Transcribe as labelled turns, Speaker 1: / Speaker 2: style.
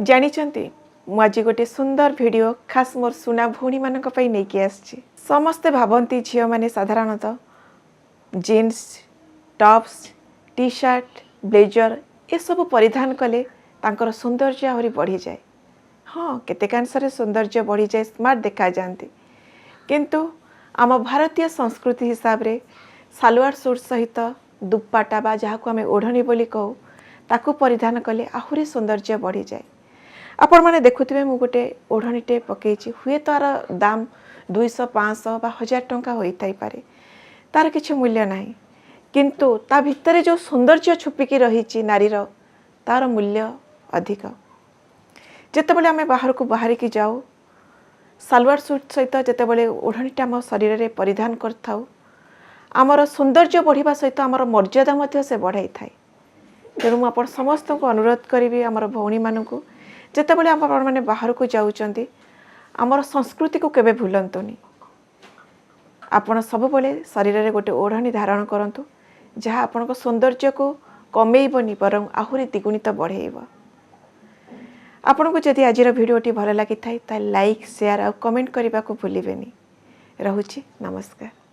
Speaker 1: जानिचंती मु आज गोटे सुंदर वीडियो खास मोर सुना भौणी मानक पई नेकी आछि। समस्ते भाबंती झियो माने साधारणतः jeans tops T shirt blazer ये सब परिधान कले तांकर सौंदर्य आहरी बढ़ी जाए। हाँ केतेकांशरे सौंदर्य बढ़ी जाए स्मार्ट देखा जाती किंतु आम भारतीय संस्कृति हिसाब रे सालवार सूट सहित दुपट्टा बा जहाँ को आम ओढ़नी बोली कहू ताकू परिधान कले आहरी सौंदर्य बढ़ी जाए। आपण मैंने देखुवे मु गोटे ओढ़नीटे पकई हुए तार दाम 200 500 बा 1000 टंका होई पारे तार किसी मूल्य ना किंतु ता भितर जो सौंदर्य छुपिकी रही नारीर तार मूल्य अधिक। जितेबाला आम बाहर को बाहर की जाऊ सालवार सूट सहित जितेबाला ओढ़नीटा आम शरीर में परिधान कर आमर सौंदर्य बढ़िया सहित आमर मर्यादा से बढ़ाई थाए। तेणु मुझे समस्त को अनुरोध करी आमर भौणी मानू जितेबाला आपने बाहर को जाऊँच आमर संस्कृति को केवे भूलंतुनि। आपण सबुबले शरीर में गोटे ओढ़नी धारण करंतु जहाँ आपण सौंदर्य को कमेबनी बरं आहुरी द्विगुणित बढ़ेब। आपण को जदि आज भिडियोटी भल लगी था लाइक शेयर और कमेंट करने को भूलें। रहुछि नमस्कार।